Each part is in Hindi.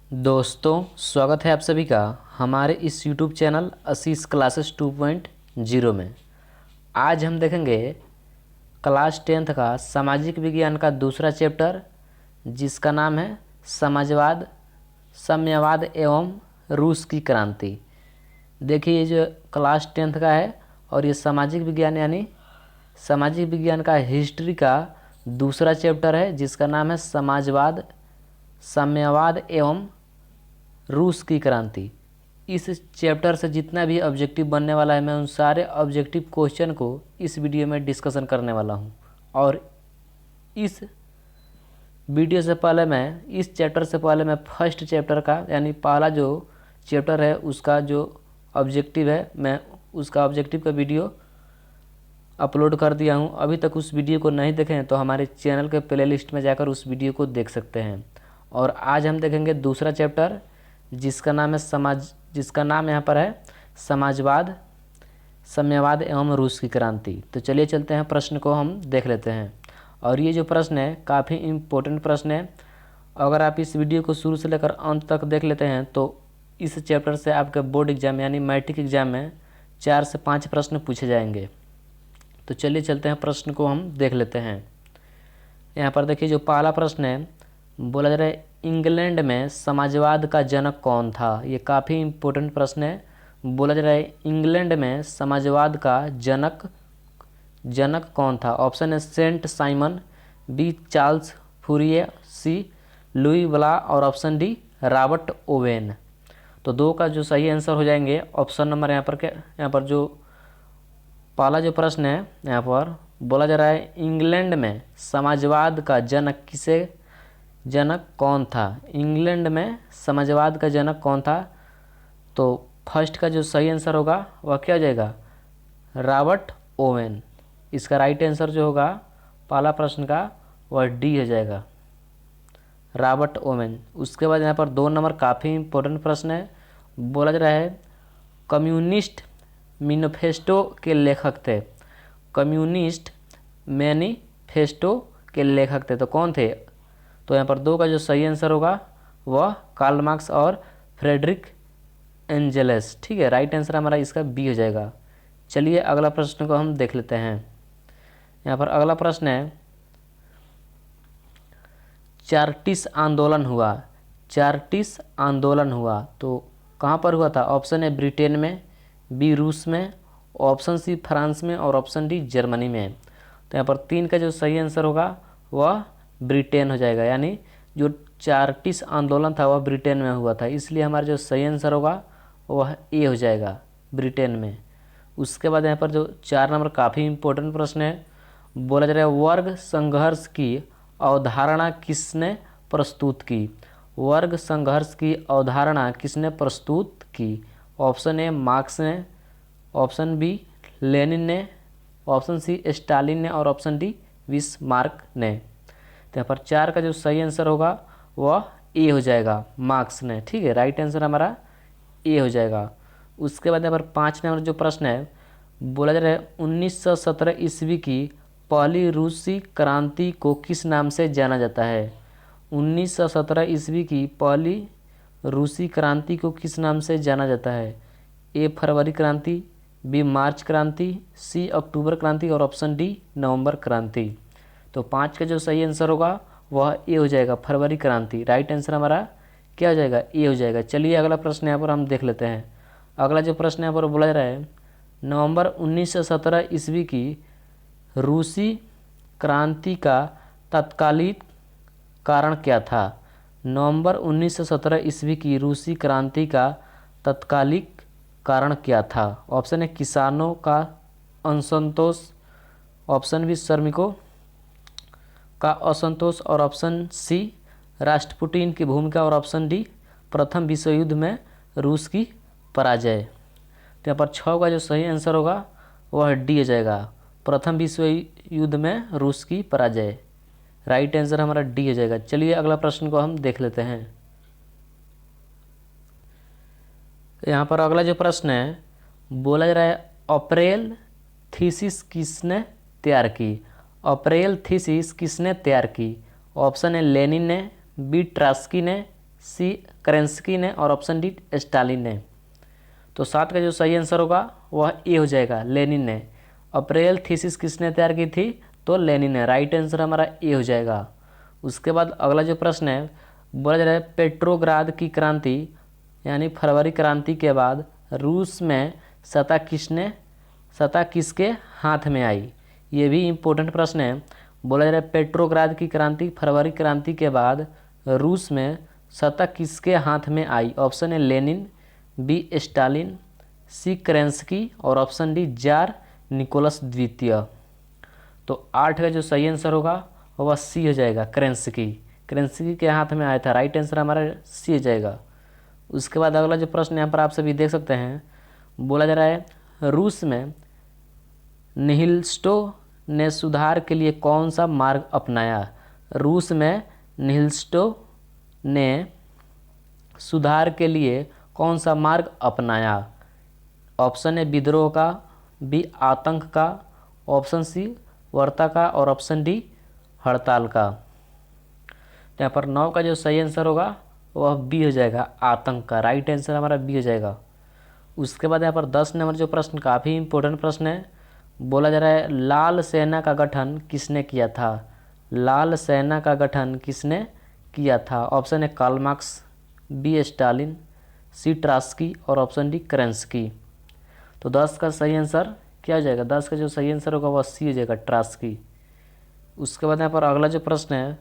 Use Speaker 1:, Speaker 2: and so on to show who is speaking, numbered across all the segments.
Speaker 1: दोस्तों, स्वागत है आप सभी का हमारे इस YouTube चैनल आशीष क्लासेस 2.0 में। आज हम देखेंगे क्लास 10th का सामाजिक विज्ञान का दूसरा चैप्टर, जिसका नाम है समाजवाद, साम्यवाद एवं रूस की क्रांति। देखिए, ये जो क्लास 10th का है और ये सामाजिक विज्ञान यानी सामाजिक विज्ञान का हिस्ट्री का दूसरा चैप्टर है, जिसका नाम है समाजवाद, साम्यवाद एवं रूस की क्रांति। इस चैप्टर से जितना भी ऑब्जेक्टिव बनने वाला है, मैं उन सारे ऑब्जेक्टिव क्वेश्चन को इस वीडियो में डिस्कशन करने वाला हूं। और इस वीडियो से पहले इस चैप्टर से पहले मैं फर्स्ट चैप्टर का यानी पहला जो चैप्टर है उसका जो ऑब्जेक्टिव है, मैं उसका ऑब्जेक्टिव का वीडियो अपलोड कर दिया हूं। अभी तक उस वीडियो को नहीं देखे हैं तो हमारे चैनल के प्लेलिस्ट में जाकर उस वीडियो को देख सकते हैं। और आज हम देखेंगे दूसरा चैप्टर, जिसका नाम यहाँ पर है समाजवाद, साम्यवाद एवं रूस की क्रांति। तो चलिए चलते हैं, प्रश्न को हम देख लेते हैं। और ये जो प्रश्न है काफ़ी इम्पोर्टेंट प्रश्न है। अगर आप इस वीडियो को शुरू से लेकर अंत तक देख लेते हैं तो इस चैप्टर से आपके बोर्ड एग्जाम यानी मैट्रिक एग्जाम में 4 से 5 प्रश्न पूछे जाएंगे। तो चलिए चलते हैं, प्रश्न को हम देख लेते हैं। यहाँ पर देखिए, जो पहला प्रश्न है, बोला जा रहा है इंग्लैंड में समाजवाद का जनक कौन था। ये काफ़ी इम्पोर्टेंट प्रश्न है। बोला जा रहा है इंग्लैंड में समाजवाद का जनक कौन था। ऑप्शन है Saint Simon, B Charles Fourier, C Louis Blanc और ऑप्शन डी रॉबर्ट ओवेन। तो दो का जो सही आंसर हो जाएंगे ऑप्शन नंबर यहाँ पर जो पहला जो प्रश्न है, यहाँ पर बोला जा रहा है इंग्लैंड में समाजवाद का जनक कौन था। इंग्लैंड में समाजवाद का जनक कौन था। तो फर्स्ट का जो सही आंसर होगा वह क्या हो जाएगा, रॉबर्ट ओवेन। इसका राइट आंसर जो होगा पहला प्रश्न का वह डी हो जाएगा, रॉबर्ट ओवेन। उसके बाद यहाँ पर 2 नंबर काफ़ी इम्पोर्टेंट प्रश्न है। बोला जा रहा है कम्युनिस्ट मैनिफेस्टो के लेखक थे। कम्युनिस्ट मैनिफेस्टो के लेखक थे तो कौन थे। तो यहाँ पर 2 का जो सही आंसर होगा वह कार्ल मार्क्स और फ्रेडरिक एंजेल्स। ठीक है, राइट आंसर हमारा इसका बी हो जाएगा। चलिए अगला प्रश्न को हम देख लेते हैं। यहाँ पर अगला प्रश्न है चार्टिस्ट आंदोलन हुआ। चार्टिस्ट आंदोलन हुआ तो कहाँ पर हुआ था। ऑप्शन है ब्रिटेन में, बी रूस में, ऑप्शन सी फ्रांस में और ऑप्शन डी जर्मनी में। तो यहाँ पर 3 का जो सही आंसर होगा वह ब्रिटेन हो जाएगा। यानी जो चार्टिस्ट आंदोलन था वह ब्रिटेन में हुआ था, इसलिए हमारा जो सही आंसर होगा वह ए हो जाएगा, ब्रिटेन में। उसके बाद यहाँ पर जो 4 नंबर काफ़ी इम्पोर्टेंट प्रश्न है। बोला जा रहा है वर्ग संघर्ष की अवधारणा किसने प्रस्तुत की। वर्ग संघर्ष की अवधारणा किसने प्रस्तुत की। ऑप्शन ए मार्क्स ने, ऑप्शन बी लेनिन ने, ऑप्शन सी स्टालिन ने और ऑप्शन डी बिस्मार्क ने। तो यहाँ पर 4 का जो सही आंसर होगा वह ए हो जाएगा, मार्क्स ने। ठीक है, राइट आंसर हमारा ए हो जाएगा। उसके बाद यहाँ पर 5 नंबर जो प्रश्न है, बोला जा रहा है 1917 ईस्वी की पहली रूसी क्रांति को किस नाम से जाना जाता है। 1917 ईस्वी की पहली रूसी क्रांति को किस नाम से जाना जाता है। ए फरवरी क्रांति, बी मार्च क्रांति, सी अक्टूबर क्रांति और ऑप्शन डी नवंबर क्रांति। तो 5 का जो सही आंसर होगा वह ए हो जाएगा, फरवरी क्रांति। राइट आंसर हमारा क्या हो जाएगा, ए हो जाएगा। चलिए अगला प्रश्न यहाँ पर हम देख लेते हैं। अगला जो प्रश्न यहाँ पर बोला जा रहा है नवंबर 1917 ईस्वी की रूसी क्रांति का तत्कालिक कारण क्या था। नवंबर 1917 ईस्वी की रूसी क्रांति का तत्कालिक कारण क्या था। ऑप्शन है किसानों का असंतोष, ऑप्शन बी श्रमिकों का असंतोष और ऑप्शन सी राष्ट्रपुटिन की भूमिका और ऑप्शन डी प्रथम विश्व युद्ध में रूस की पराजय। तो यहाँ पर 6 का जो सही आंसर होगा वह डी हो जाएगा, प्रथम विश्व युद्ध में रूस की पराजय। राइट आंसर हमारा डी हो जाएगा। चलिए अगला प्रश्न को हम देख लेते हैं। यहाँ पर अगला जो प्रश्न है, बोला जा रहा है अप्रैल थीसिस किसने तैयार की। अप्रैल थीसिस किसने तैयार की। ऑप्शन है लेनिन ने, बी ट्रास्की ने, सी केरेंस्की ने और ऑप्शन डी स्टालिन ने। तो 7 का जो सही आंसर होगा वह ए हो जाएगा, लेनिन ने। अप्रैल थीसिस किसने तैयार की थी, तो लेनिन ने। राइट आंसर हमारा ए हो जाएगा। उसके बाद अगला जो प्रश्न है, बोला जा रहा है पेट्रोग्राद की क्रांति यानी फरवरी क्रांति के बाद रूस में सत्ता किसके हाथ में आई। ये भी इम्पोर्टेंट प्रश्न है। बोला जा रहा है पेट्रोग्राद की क्रांति फरवरी क्रांति के बाद रूस में सत्ता किसके हाथ में आई। ऑप्शन है लेनिन, बी स्टालिन, सी केरेंस्की और ऑप्शन डी जार निकोलस द्वितीय। तो 8 का जो सही आंसर होगा वह सी हो जाएगा, केरेंस्की के हाथ में आया था। राइट आंसर हमारा सी हो जाएगा। उसके बाद अगला जो प्रश्न यहाँ पर आप सभी देख सकते हैं, बोला जा रहा है रूस में निहिल्स्टो ने सुधार के लिए कौन सा मार्ग अपनाया। रूस में निहिल्स्टो ने सुधार के लिए कौन सा मार्ग अपनाया। ऑप्शन है विद्रोह का, बी आतंक का, ऑप्शन सी वर्ता का और ऑप्शन डी हड़ताल का। तो यहाँ पर 9 का जो सही आंसर होगा वह बी हो जाएगा, आतंक का। राइट आंसर हमारा बी हो जाएगा। उसके बाद यहाँ पर 10 नंबर जो प्रश्न काफ़ी इंपॉर्टेंट प्रश्न है। बोला जा रहा है लाल सेना का गठन किसने किया था। लाल सेना का गठन किसने किया था। ऑप्शन है कार्ल मार्क्स, बी स्टालिन, सी ट्रास्की और ऑप्शन डी केरेंस्की। तो 10 का सही आंसर क्या हो जाएगा, 10 का जो सही आंसर होगा वह सी हो जाएगा, ट्रास्की। उसके बाद यहाँ पर अगला जो प्रश्न है,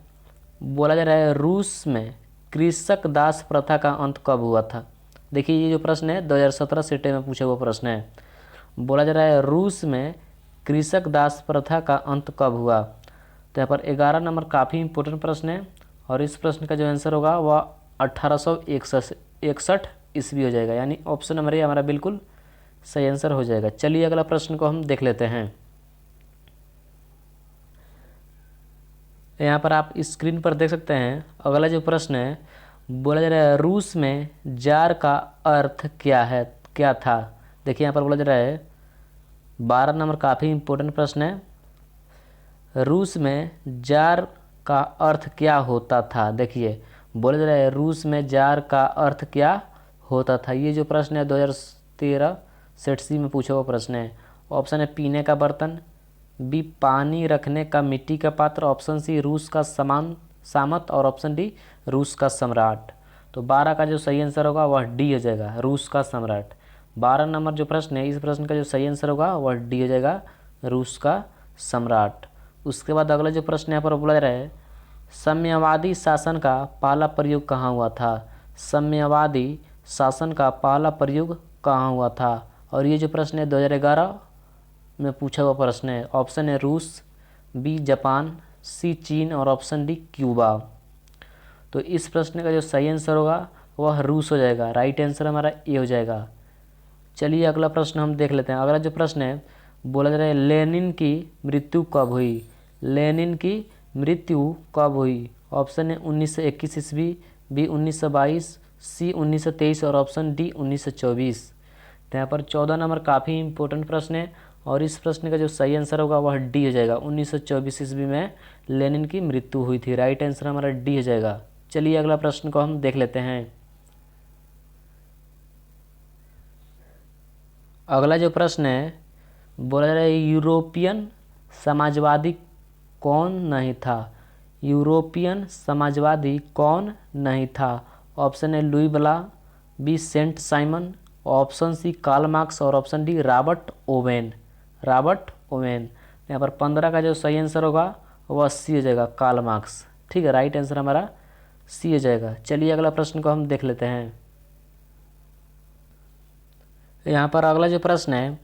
Speaker 1: बोला जा रहा है रूस में कृषक दास प्रथा का अंत कब हुआ था। देखिए ये जो प्रश्न है 2017 सेटे में पूछा हुआ प्रश्न है। बोला जा रहा है रूस में कृषक दास प्रथा का अंत कब हुआ। तो यहाँ पर 11 नंबर काफ़ी इंपॉर्टेंट प्रश्न है और इस प्रश्न का जो आंसर होगा वह 1861 ईस्वी हो जाएगा, यानी ऑप्शन नंबर ए हमारा बिल्कुल सही आंसर हो जाएगा। चलिए अगला प्रश्न को हम देख लेते हैं। यहाँ पर आप स्क्रीन पर देख सकते हैं अगला जो प्रश्न है, बोला जा रहा है रूस में जार का अर्थ क्या था। देखिए यहाँ पर बोला जा रहा है 12 नंबर काफ़ी इंपॉर्टेंट प्रश्न है। रूस में जार का अर्थ क्या होता था। देखिए बोला जा रहा है रूस में जार का अर्थ क्या होता था। ये जो प्रश्न है 2013 सेट सी में पूछा हुआ प्रश्न है। ऑप्शन है पीने का बर्तन, बी पानी रखने का मिट्टी का पात्र, ऑप्शन सी रूस का सामंत और ऑप्शन डी रूस का सम्राट। तो 12 का जो सही आंसर होगा वह डी हो जाएगा, रूस का सम्राट। 12 नंबर जो प्रश्न है इस प्रश्न का जो सही आंसर होगा वह डी हो जाएगा, रूस का सम्राट। उसके बाद अगला जो प्रश्न यहाँ पर बोला जा रहा है साम्यवादी शासन का पहला प्रयोग कहाँ हुआ था। साम्यवादी शासन का पहला प्रयोग कहाँ हुआ था। और ये जो प्रश्न है 2011 में पूछा हुआ प्रश्न है। ऑप्शन है रूस, बी जापान, सी चीन और ऑप्शन डी क्यूबा। तो इस प्रश्न का जो सही आंसर होगा वह रूस हो जाएगा। राइट आंसर हमारा ए हो जाएगा। चलिए अगला प्रश्न हम देख लेते हैं। अगला जो प्रश्न है बोला जा रहा है लेनिन की मृत्यु कब हुई। लेनिन की मृत्यु कब हुई। ऑप्शन है 1921 ईस्वी, बी 1922, सी 1923 और ऑप्शन डी 1924। तो यहाँ पर 14 नंबर काफ़ी इंपॉर्टेंट प्रश्न है और इस प्रश्न का जो सही आंसर होगा वह डी हो जाएगा। 1924 ईस्वी में लेनिन की मृत्यु हुई थी। राइट आंसर हमारा डी हो जाएगा। चलिए अगला प्रश्न को हम देख लेते हैं। अगला जो प्रश्न है बोला जा रहा है यूरोपियन समाजवादी कौन नहीं था। यूरोपियन समाजवादी कौन नहीं था। ऑप्शन है Louis Blanc, B Saint Simon, option C Karl Marx और ऑप्शन डी रॉबर्ट ओवेन। यहाँ पर 15 का जो सही आंसर होगा वह सी हो जाएगा, कार्ल मार्क्स। ठीक है, राइट आंसर हमारा सी हो जाएगा। चलिए अगला प्रश्न को हम देख लेते हैं। यहाँ पर अगला जो प्रश्न है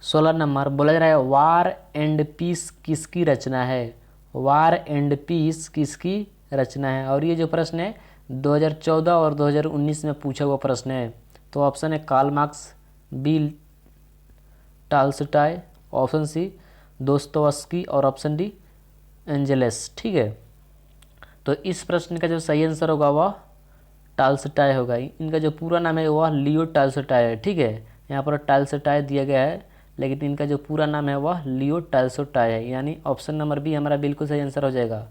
Speaker 1: 16 नंबर बोला जा रहा है वार एंड पीस किसकी रचना है। वार एंड पीस किसकी रचना है। और ये जो प्रश्न है 2014 और 2019 में पूछा हुआ प्रश्न है। तो ऑप्शन है Karl Marx, B Tolstoy, option C Dostoevsky और ऑप्शन डी एंजेलेस। ठीक है, तो इस प्रश्न का जो सही आंसर होगा वह टॉल्स्टॉय होगा। इनका जो पूरा नाम है वह लियो टॉल्स्टॉय है। ठीक है, यहाँ पर टॉल्स्टॉय दिया गया है लेकिन इनका जो पूरा नाम है वह लियो टॉल्स्टॉय है, यानी ऑप्शन नंबर बी हमारा बिल्कुल सही आंसर हो जाएगा।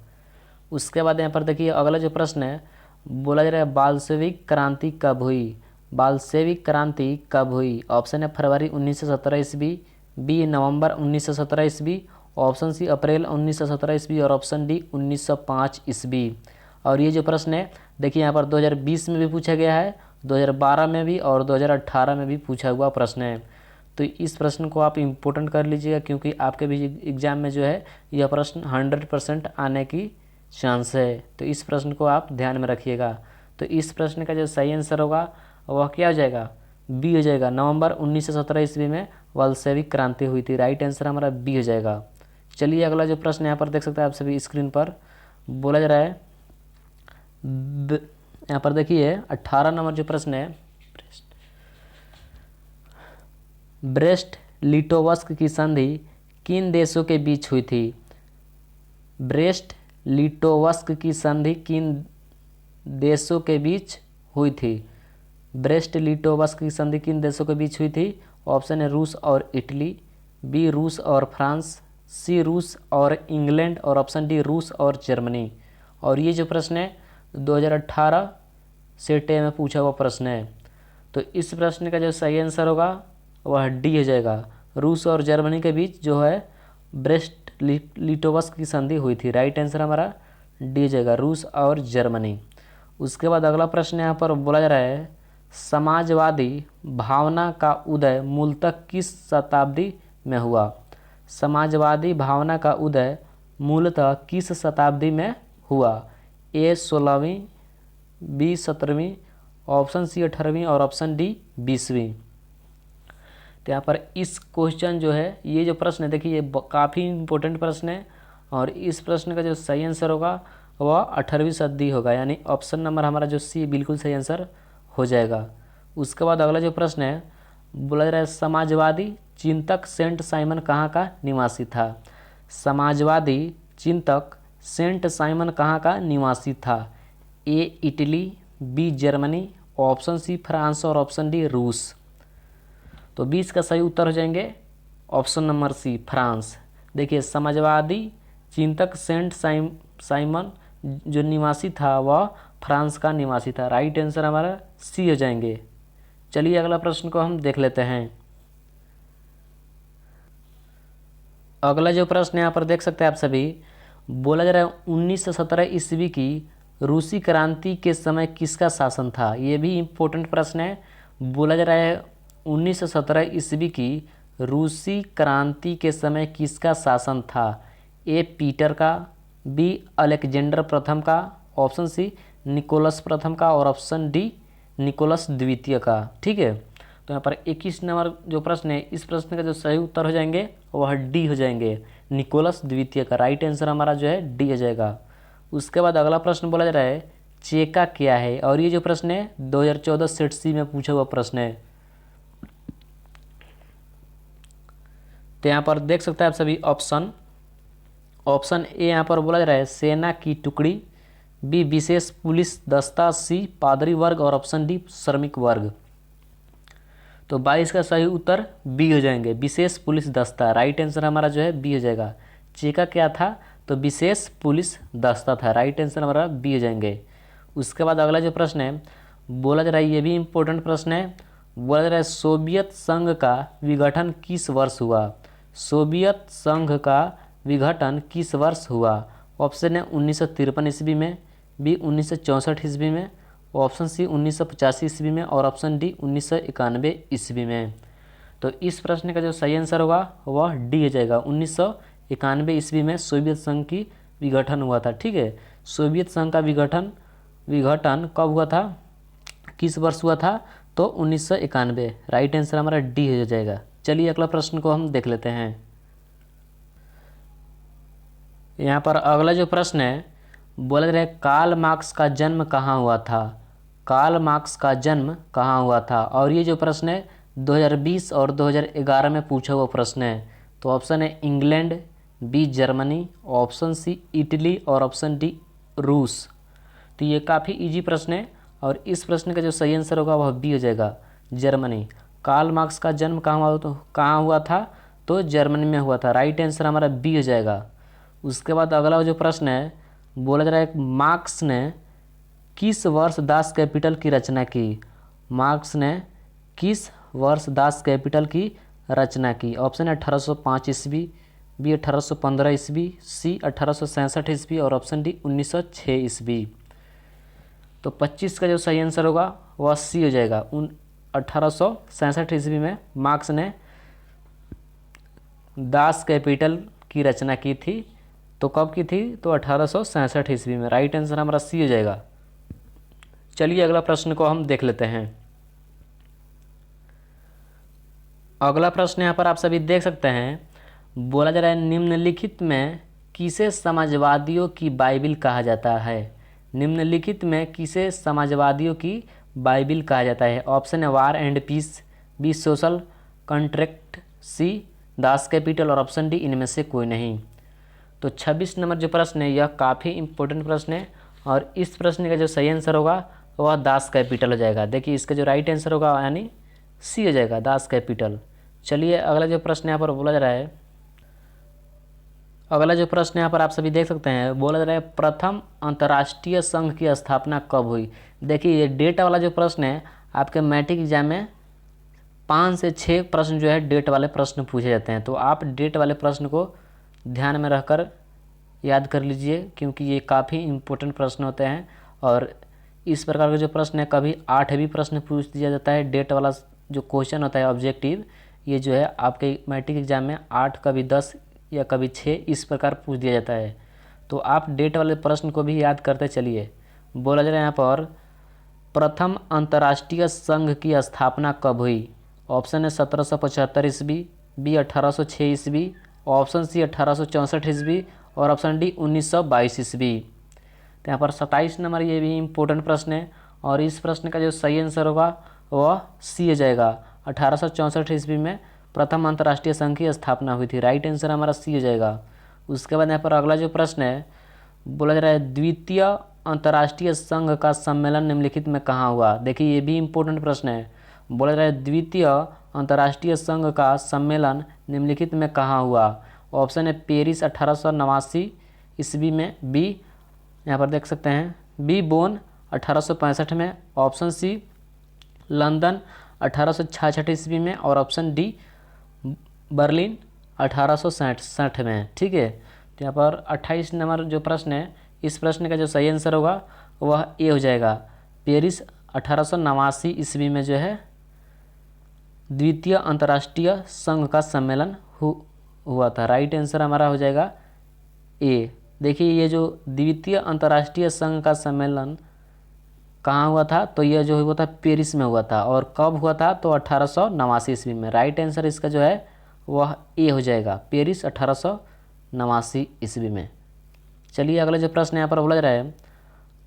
Speaker 1: उसके बाद यहाँ पर देखिए अगला जो प्रश्न है बोला जा रहा है बाल्शेविक क्रांति कब हुई। बाल्शेविक क्रांति कब हुई। ऑप्शन है फरवरी 1917 ईस्वी, बी नवंबर 1917 ईस्वी, ऑप्शन सी अप्रैल 1917 ईस्वी और ऑप्शन डी 1905 ईस्वी। और ये जो प्रश्न है देखिए यहाँ पर 2020 में भी पूछा गया है, 2012 में भी और 2018 में भी पूछा हुआ प्रश्न है। तो इस प्रश्न को आप इम्पोर्टेंट कर लीजिएगा क्योंकि आपके भी एग्ज़ाम में जो है यह प्रश्न 100% आने की चांस है। तो इस प्रश्न को आप ध्यान में रखिएगा। तो इस प्रश्न का जो सही आंसर होगा वह क्या हो जाएगा, बी हो जाएगा। नवंबर 1917 ईस्वी में बाल्शेविक क्रांति हुई थी। राइट आंसर हमारा बी हो जाएगा। चलिए अगला जो प्रश्न यहाँ पर देख सकते हैं आप सभी स्क्रीन पर, बोला जा रहा है यहाँ पर देखिए 18 नंबर जो प्रश्न है, ब्रेस्ट लिटोवस्क की संधि किन देशों के बीच हुई थी। ब्रेस्ट लिटोवस्क की संधि किन देशों के बीच हुई थी। ब्रेस्ट लिटोवस्क की संधि किन देशों के बीच हुई थी। ऑप्शन है रूस और इटली, बी रूस और फ्रांस, सी रूस और इंग्लैंड और ऑप्शन डी रूस और जर्मनी। और ये जो प्रश्न है 2018 सेट में पूछा हुआ प्रश्न है। तो इस प्रश्न का जो सही आंसर होगा वह डी हो जाएगा। रूस और जर्मनी के बीच जो है ब्रेस्ट लिटोवस्क की संधि हुई थी। राइट आंसर हमारा डी हो जाएगा, रूस और जर्मनी। उसके बाद अगला प्रश्न यहाँ पर बोला जा रहा है समाजवादी भावना का उदय मूलतः किस शताब्दी में हुआ। समाजवादी भावना का उदय मूलतः किस शताब्दी में हुआ। ए 16वीं, बी 17वीं, ऑप्शन सी 18वीं और ऑप्शन डी 20वीं। तो यहाँ पर इस क्वेश्चन जो है ये जो प्रश्न है देखिए ये काफ़ी इम्पोर्टेंट प्रश्न है और इस प्रश्न का जो सही आंसर होगा वह 18वीं सदी होगा, यानी ऑप्शन नंबर हमारा जो सी बिल्कुल सही आंसर हो जाएगा। उसके बाद अगला जो प्रश्न है बोला जा रहा है समाजवादी चिंतक सेंट साइमन कहाँ का निवासी था। समाजवादी चिंतक सेंट साइमन कहाँ का निवासी था। A Italy, B Germany, option C France और ऑप्शन डी रूस। तो 20 का सही उत्तर हो जाएंगे ऑप्शन नंबर सी फ्रांस। देखिए समाजवादी चिंतक सेंट साइमन जो निवासी था वह फ्रांस का निवासी था। राइट आंसर हमारा सी हो जाएंगे। चलिए अगला प्रश्न को हम देख लेते हैं। अगला जो प्रश्न यहाँ पर देख सकते हैं आप सभी, बोला जा रहा है 1917 ईस्वी की रूसी क्रांति के समय किसका शासन था। ये भी इम्पोर्टेंट प्रश्न है। बोला जा रहा है 1917 ईस्वी की रूसी क्रांति के समय किसका शासन था। ए पीटर का, बी अलेक्जेंडर प्रथम का, ऑप्शन सी निकोलस प्रथम का और ऑप्शन डी निकोलस द्वितीय का। ठीक है, तो यहाँ पर 21 नंबर जो प्रश्न है इस प्रश्न का जो सही उत्तर हो जाएंगे वह डी हो जाएंगे, निकोलस द्वितीय का। राइट आंसर हमारा जो है डी हो जाएगा। उसके बाद अगला प्रश्न बोला जा रहा है चेका क्या है, और ये जो प्रश्न है 2014 सेट सी में पूछा हुआ प्रश्न है। तो यहाँ पर देख सकते हैं आप सभी ऑप्शन ए यहाँ पर बोला जा रहा है सेना की टुकड़ी, बी विशेष पुलिस दस्ता, सी पादरी वर्ग और ऑप्शन डी श्रमिक वर्ग। तो 22 का सही उत्तर बी हो जाएंगे, विशेष पुलिस दस्ता। राइट आंसर हमारा जो है बी हो जाएगा। चेका क्या था, तो विशेष पुलिस दस्ता था। राइट आंसर हमारा बी हो जाएंगे। उसके बाद अगला जो प्रश्न है बोला जा रहा है ये भी इम्पोर्टेंट प्रश्न है। बोला जा रहा है सोवियत संघ का विघटन किस वर्ष हुआ। सोवियत संघ का विघटन किस वर्ष हुआ। ऑप्शन है 1953 ईस्वी में, बी 1964 ईस्वी में, ऑप्शन सी 1985 ईस्वी में और ऑप्शन डी 1991 ईस्वी में। तो इस प्रश्न का जो सही आंसर होगा वह डी हो जाएगा। 1991 ईस्वी में सोवियत संघ की विघटन हुआ था। ठीक है, सोवियत संघ का विघटन कब हुआ था, किस वर्ष हुआ था, तो 1991। राइट आंसर हमारा डी हो जाएगा। चलिए अगला प्रश्न को हम देख लेते हैं। यहाँ पर अगला जो प्रश्न है बोला जा रहा है कार्ल मार्क्स का जन्म कहाँ हुआ था। कार्ल मार्क्स का जन्म कहाँ हुआ था, और ये जो प्रश्न है 2020 और 2011 में पूछा हुआ प्रश्न है। तो ऑप्शन है England, B Germany, option C Italy और ऑप्शन डी रूस। तो ये काफ़ी इजी प्रश्न है और इस प्रश्न का जो सही आंसर होगा वह बी हो जाएगा, जर्मनी। कार्ल मार्क्स का जन्म कहाँ हुआ था, तो जर्मनी में हुआ था। राइट आंसर हमारा बी हो जाएगा। उसके बाद अगला जो प्रश्न है बोला जा रहा है मार्क्स ने किस वर्ष दास कैपिटल की रचना की? मार्क्स ने किस वर्ष दास कैपिटल की रचना की? ऑप्शन है 1805 ईस्वी, बी 1815 ईस्वी, सी 1867 ईस्वी और ऑप्शन डी 1906 ईस्वी। तो 25 का जो सही आंसर होगा वह सी हो जाएगा। 1867 ईस्वी में मार्क्स ने दास कैपिटल की रचना की थी। तो कब की थी? तो 1867 ईस्वी में। राइट आंसर हमारा सी हो जाएगा। चलिए अगला प्रश्न को हम देख लेते हैं। अगला प्रश्न यहाँ पर आप सभी देख सकते हैं। बोला जा रहा है निम्नलिखित में किसे समाजवादियों की बाइबिल कहा जाता है? निम्नलिखित में किसे समाजवादियों की बाइबिल कहा जाता है? ऑप्शन है war and peace, B social contract, C Das Kapital और ऑप्शन डी इनमें से कोई नहीं। तो 26 नंबर जो प्रश्न है यह काफ़ी इंपॉर्टेंट प्रश्न है और इस प्रश्न का जो सही आंसर होगा वह दास कैपिटल हो जाएगा। देखिए इसका जो राइट आंसर होगा यानी सी हो जाएगा, दास कैपिटल। चलिए अगला जो प्रश्न यहाँ पर बोला जा रहा है, अगला जो प्रश्न यहाँ पर आप सभी देख सकते हैं। बोला जा रहा है प्रथम अंतर्राष्ट्रीय संघ की स्थापना कब हुई? देखिए ये डेट वाला जो प्रश्न है आपके मैट्रिक एग्जाम में 5 से 6 प्रश्न जो है डेट वाले प्रश्न पूछे जाते हैं। तो आप डेट वाले प्रश्न को ध्यान में रखकर याद कर लीजिए क्योंकि ये काफ़ी इम्पोर्टेंट प्रश्न होते हैं और इस प्रकार के जो प्रश्न है कभी 8 भी प्रश्न पूछ दिया जाता है। डेट वाला जो क्वेश्चन होता है ऑब्जेक्टिव, ये जो है आपके मैट्रिक एग्जाम में 8 कभी 10 या कभी 6 इस प्रकार पूछ दिया जाता है। तो आप डेट वाले प्रश्न को भी याद करते चलिए। बोला जा रहा है यहाँ पर प्रथम अंतर्राष्ट्रीय संघ की स्थापना कब हुई? ऑप्शन है 1775 ईस्वी, बी 1806 ईस्वी, ऑप्शन सी 1864 ईस्वी और ऑप्शन डी 1922 ईस्वी। तो यहाँ पर 27 नंबर ये भी इम्पोर्टेंट प्रश्न है और इस प्रश्न का जो सही आंसर होगा वह सी हो जाएगा। 1864 ईस्वी में प्रथम अंतर्राष्ट्रीय संघ की स्थापना हुई थी। राइट आंसर हमारा सी हो जाएगा। उसके बाद यहाँ पर अगला जो प्रश्न है बोला जा रहा है द्वितीय अंतर्राष्ट्रीय संघ का सम्मेलन निम्नलिखित में कहाँ हुआ? देखिए ये भी इम्पोर्टेंट प्रश्न है। बोला जा रहा है द्वितीय अंतर्राष्ट्रीय संघ का सम्मेलन निम्नलिखित में कहाँ हुआ? ऑप्शन है पेरिस 1889 ईस्वी में, बी यहाँ पर देख सकते हैं बी बोन 1865 में, ऑप्शन सी लंदन 1866 ईस्वी में और ऑप्शन डी बर्लिन 1867 में। ठीक है, तो यहाँ पर 28 नंबर जो प्रश्न है इस प्रश्न का जो सही आंसर होगा वह ए हो जाएगा। पेरिस 1889 ईस्वी में जो है द्वितीय अंतर्राष्ट्रीय संघ का सम्मेलन हुआ था। राइट आंसर हमारा हो जाएगा ए। देखिए ये जो द्वितीय अंतर्राष्ट्रीय संघ का सम्मेलन कहाँ हुआ था? तो यह जो हुआ था पेरिस में हुआ था और कब हुआ था? तो 1889 ईस्वी में। राइट आंसर इसका जो है वह ए हो जाएगा, पेरिस 1889 ईस्वी में। चलिए अगला जो प्रश्न यहाँ पर बोला जा रहा है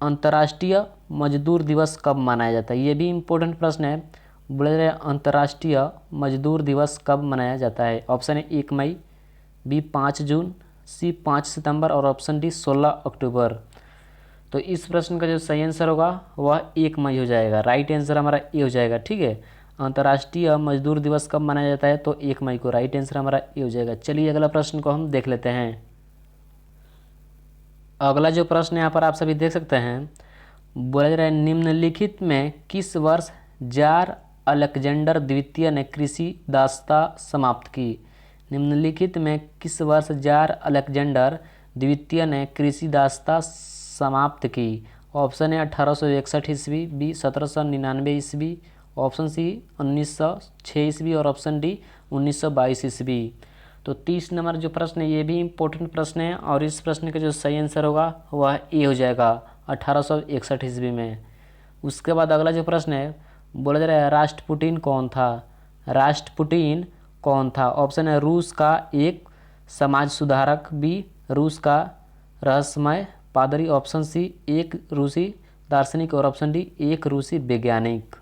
Speaker 1: अंतर्राष्ट्रीय मजदूर दिवस कब मनाया जाता है? ये भी इम्पोर्टेंट प्रश्न है। बोला जा रहा है अंतर्राष्ट्रीय मजदूर दिवस कब मनाया जाता है? ऑप्शन है 1 मई, बी 5 जून, सी 5 सितंबर और ऑप्शन डी 16 अक्टूबर। तो इस प्रश्न का जो सही आंसर होगा वह 1 मई हो जाएगा। राइट आंसर हमारा ए हो जाएगा। ठीक है, अंतर्राष्ट्रीय मजदूर दिवस कब मनाया जाता है? तो 1 मई को। राइट आंसर हमारा ए हो जाएगा। चलिए अगला प्रश्न को हम देख लेते हैं। अगला जो प्रश्न यहाँ पर आप सभी देख सकते हैं। बोला जा रहा है निम्नलिखित में किस वर्ष जार अलेक्जेंडर द्वितीय ने कृषि दासता समाप्त की? निम्नलिखित में किस वर्ष जार अलेक्जेंडर द्वितीय ने कृषि दासता समाप्त की? ऑप्शन है 1861 ईस्वी, बी 1799 ईस्वी, ऑप्शन सी 1906 ईस्वी और ऑप्शन डी 1922 ईस्वी। तो 30 नंबर जो प्रश्न है ये भी इम्पोर्टेंट प्रश्न है और इस प्रश्न का जो सही आंसर होगा वह ए हो जाएगा, 1861 ईस्वी में। उसके बाद अगला जो प्रश्न है बोला जा रहा है राष्ट्रपुटिन कौन था? राष्ट्रपुटिन कौन था? ऑप्शन है रूस का एक समाज सुधारक, बी रूस का रहस्यमय पादरी, ऑप्शन सी एक रूसी दार्शनिक और ऑप्शन डी एक रूसी वैज्ञानिक।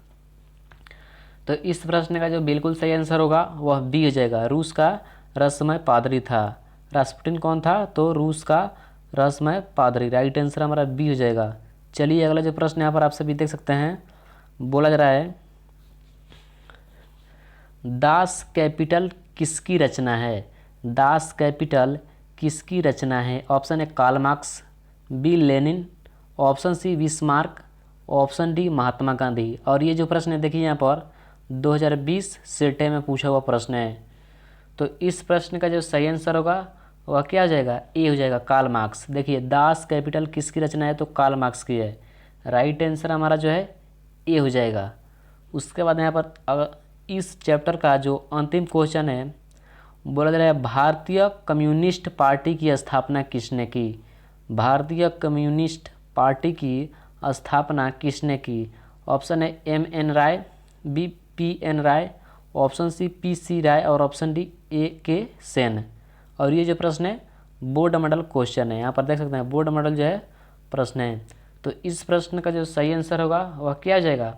Speaker 1: तो इस प्रश्न का जो बिल्कुल सही आंसर होगा वह बी हो जाएगा, रूस का रहस्यमय पादरी था। राष्ट्रपुटिन कौन था? तो रूस का रहस्यमय पादरी। राइट आंसर हमारा बी हो जाएगा। चलिए अगला जो प्रश्न यहाँ पर आप सभी देख सकते हैं। बोला जा रहा है दास कैपिटल किसकी रचना है? दास कैपिटल किसकी रचना है? ऑप्शन है Karl Marx, B Lenin, option C Bismarck option D Mahatma Gandhi. और ये जो प्रश्न है देखिए यहाँ पर 2020 सेटे में पूछा हुआ प्रश्न है। तो इस प्रश्न का जो सही आंसर होगा वह क्या हो जाएगा, ए हो जाएगा, कार्ल मार्क्स। देखिए दास कैपिटल किसकी रचना है, तो कार्ल मार्क्स की है। राइट आंसर हमारा जो है ए हो जाएगा। उसके बाद यहाँ पर इस चैप्टर का जो अंतिम क्वेश्चन है बोला जा रहा है भारतीय कम्युनिस्ट पार्टी की स्थापना किसने की। भारतीय कम्युनिस्ट पार्टी की स्थापना किसने की। ऑप्शन है एम.एन. राय, बी पी.एन. राय, ऑप्शन सी पी.सी. राय और ऑप्शन डी ए.के. सेन। और ये जो प्रश्न है बोर्ड मॉडल क्वेश्चन है, यहाँ पर देख सकते हैं बोर्ड मॉडल जो है प्रश्न है। तो इस प्रश्न का जो सही आंसर होगा वह क्या हो जाएगा,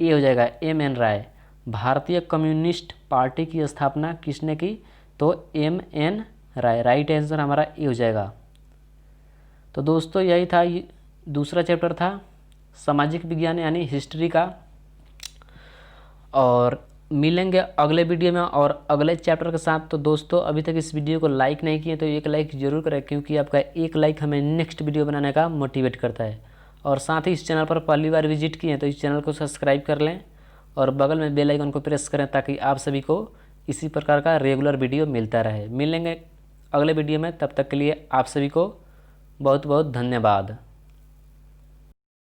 Speaker 1: ए हो जाएगा, एम.एन. राय। भारतीय कम्युनिस्ट पार्टी की स्थापना किसने की, तो एम.एन. राय। राइट आंसर हमारा ए हो जाएगा। तो दोस्तों यही था, दूसरा चैप्टर था सामाजिक विज्ञान यानी हिस्ट्री का। और मिलेंगे अगले वीडियो में और अगले चैप्टर के साथ। तो दोस्तों अभी तक इस वीडियो को लाइक नहीं किए तो एक लाइक ज़रूर करें, क्योंकि आपका एक लाइक हमें नेक्स्ट वीडियो बनाने का मोटिवेट करता है। और साथ ही इस चैनल पर पहली बार विजिट किए तो इस चैनल को सब्सक्राइब कर लें और बगल में बेल आइकन को प्रेस करें, ताकि आप सभी को इसी प्रकार का रेगुलर वीडियो मिलता रहे। मिलेंगे अगले वीडियो में, तब तक के लिए आप सभी को बहुत बहुत धन्यवाद।